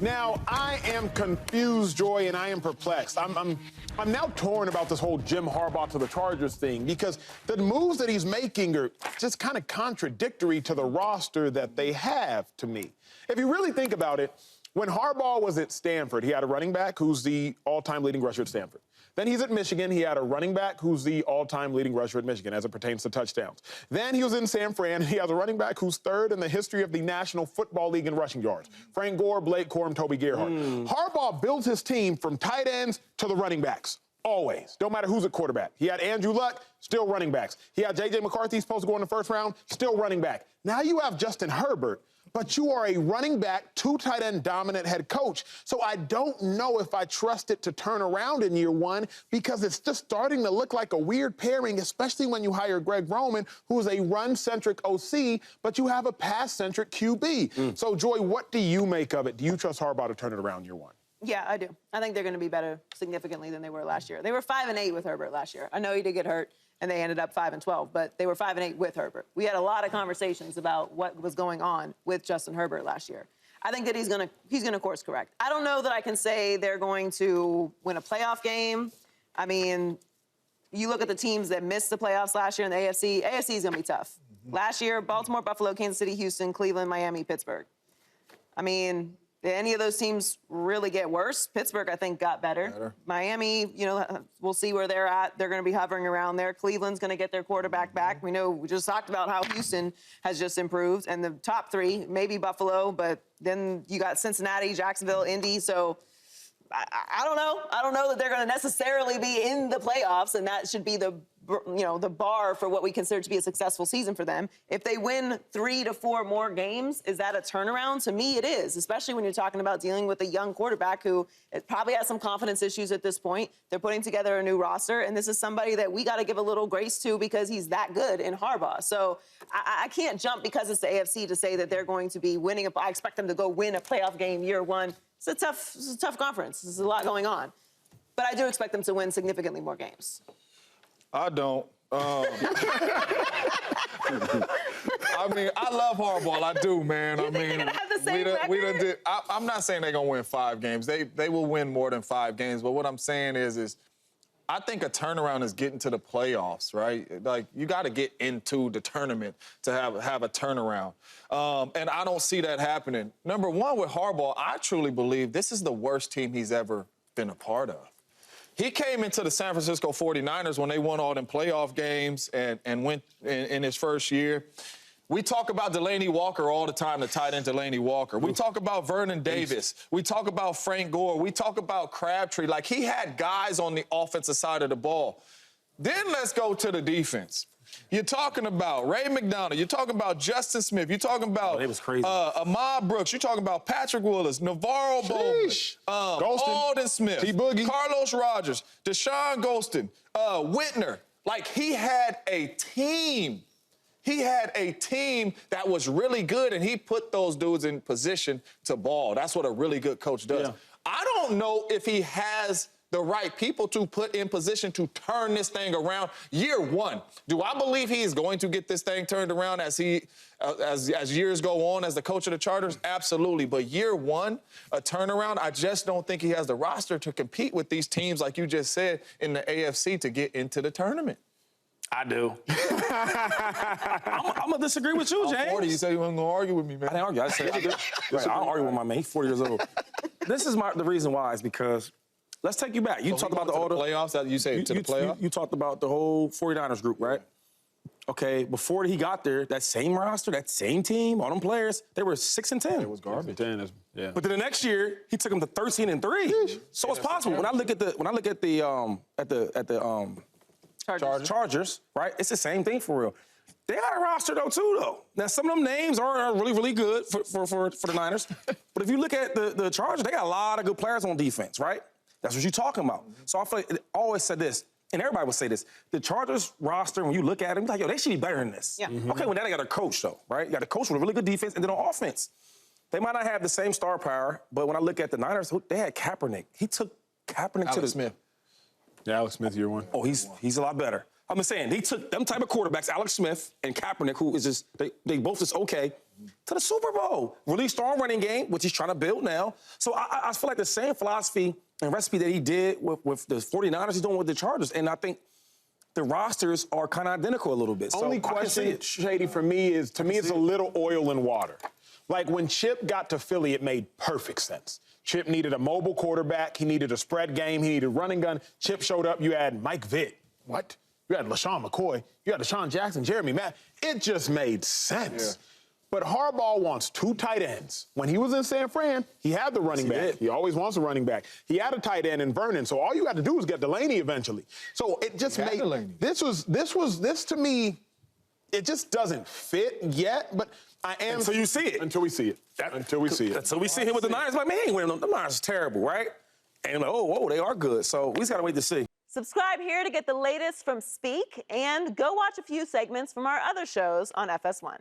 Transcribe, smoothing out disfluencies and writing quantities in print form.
Now, I am confused, Joy, and I am perplexed. I'm now torn about this whole Jim Harbaugh to the Chargers thing because the moves that he's making are just kind of contradictory to the roster that they have to me. If you really think about it, when Harbaugh was at Stanford, he had a running back who's the all-time leading rusher at Stanford. Then he's at Michigan. He had a running back who's the all-time leading rusher at Michigan as it pertains to touchdowns. Then he was in San Fran, and he has a running back who's third in the history of the National Football League in rushing yards. Frank Gore, Blake Corum, Toby Gerhart. Harbaugh built his team from tight ends to the running backs. Always. Don't matter who's at quarterback. He had Andrew Luck, still running backs. He had J.J. McCarthy, supposed to go in the first round, still running back. Now you have Justin Herbert, but you are a running back, two tight end dominant head coach. So I don't know if I trust it to turn around in year one because it's just starting to look like a weird pairing, especially when you hire Greg Roman, who is a run-centric OC, but you have a pass-centric QB. So, Joy, what do you make of it? Do you trust Harbaugh to turn it around year one? Yeah, I do. I think they're going to be better significantly than they were last year. They were 5-8 with Herbert last year. I know he did get hurt, and they ended up 5-12, but they were 5-8 with Herbert. We had a lot of conversations about what was going on with Justin Herbert last year. I think that he's gonna course correct. I don't know that I can say they're going to win a playoff game. I mean, you look at the teams that missed the playoffs last year in the AFC. AFC is going to be tough. Last year, Baltimore, Buffalo, Kansas City, Houston, Cleveland, Miami, Pittsburgh. I mean, did any of those teams really get worse? Pittsburgh, I think, got better. Miami, you know, we'll see where they're at. They're going to be hovering around there. Cleveland's going to get their quarterback back. We know we just talked about how Houston has just improved. And the top three, maybe Buffalo, but then you got Cincinnati, Jacksonville, Indy. So I don't know. I don't know that they're going to necessarily be in the playoffs, and that should be the bar for what we consider to be a successful season for them. If they win 3 to 4 more games, is that a turnaround? To me, it is, especially when you're talking about dealing with a young quarterback who probably has some confidence issues at this point. They're putting together a new roster, and this is somebody that we got to give a little grace to because he's that good in Harbaugh. So I can't jump because it's the AFC to say that they're going to be winning. I expect them to go win a playoff game year one. It's a tough conference. There's a lot going on. But I do expect them to win significantly more games. I don't. I mean, I love Harbaugh. I do, man. I mean, they're gonna have the same record? I'm not saying they're gonna win 5 games. They will win more than 5 games. But what I'm saying is I think a turnaround is getting to the playoffs, right? Like, you got to get into the tournament to have a turnaround. And I don't see that happening. Number one, with Harbaugh, I truly believe this is the worst team he's ever been a part of. He came into the San Francisco 49ers when they won all them playoff games and went in his first year. We talk about Delaney Walker all the time, the tight end Delaney Walker. We talk about Vernon Davis. We talk about Frank Gore. We talk about Crabtree. Like, he had guys on the offensive side of the ball. Then let's go to the defense. You're talking about Ray McDonald. You're talking about Justin Smith. You're talking about Ahmad Brooks. You're talking about Patrick Willis, Navarro Bowman, Alden Smith, T-Boogie, Carlos Rogers, Deshaun Golston, Whitner. Like, he had a team. He had a team that was really good, and he put those dudes in position to ball. That's what a really good coach does. Yeah. I don't know if he has the right people to put in position to turn this thing around year one. Do I believe he is going to get this thing turned around as years go on as the coach of the Chargers? Absolutely. But year one, a turnaround, I just don't think he has the roster to compete with these teams, like you just said, in the AFC to get into the tournament. I do. I'm going to disagree with you, James. I'm 40. You said you weren't going to argue with me, man. I didn't argue. I said I do. Right, I don't argue with my man. He's 40 years old. This is the reason why is because let's take you back. You talked about the order. Playoffs, that you say to the playoffs? You talked about the whole 49ers group, right? Okay, before he got there, that same roster, that same team, all them players, they were 6-10. It was garbage. Yeah. But then the next year, he took them to 13-3. So it's possible. When I look at the Chargers, right? It's the same thing for real. They got a roster though too, though. Now some of them names are really, really good for the Niners. But if you look at the Chargers, they got a lot of good players on defense, right? That's what you're talking about. So I feel like it always said this, and everybody would say this. The Chargers roster, when you look at it, you're like, yo, they should be better than this. Yeah. Okay, well now they got a coach though, right? You got a coach with a really good defense, and then on offense, they might not have the same star power, but when I look at the Niners, they had Kaepernick. He took Kaepernick to the Smith. Yeah, Alex Smith, year one. Oh, he's a lot better. I'm just saying, he took them type of quarterbacks, Alex Smith and Kaepernick, who is just, they both just okay. to the Super Bowl. Really strong running game, which he's trying to build now. So I feel like the same philosophy and recipe that he did with the 49ers, he's doing with the Chargers. And I think the rosters are kind of identical a little bit. Only question, Shady, for me is, to me, it's a little oil and water. Like, when Chip got to Philly, it made perfect sense. Chip needed a mobile quarterback. He needed a spread game. He needed a running gun. Chip showed up. You had Mike Vick. What? You had LeSean McCoy. You had Deshaun Jackson, Jeremy Matt. It just made sense. Yeah. But Harbaugh wants 2 tight ends. When he was in San Fran, he had the running back. He always wants a running back. He had a tight end in Vernon, so all you got to do is get Delaney eventually. So it just made Delaney. This to me, it just doesn't fit yet. But I am until you see it. Until we see it. Until we see it. Until we see him with the Niners, like, man, he ain't winning. The Niners is terrible, right? And like, oh, whoa, they are good. So we just gotta wait to see. Subscribe here to get the latest from Speak, and go watch a few segments from our other shows on FS1.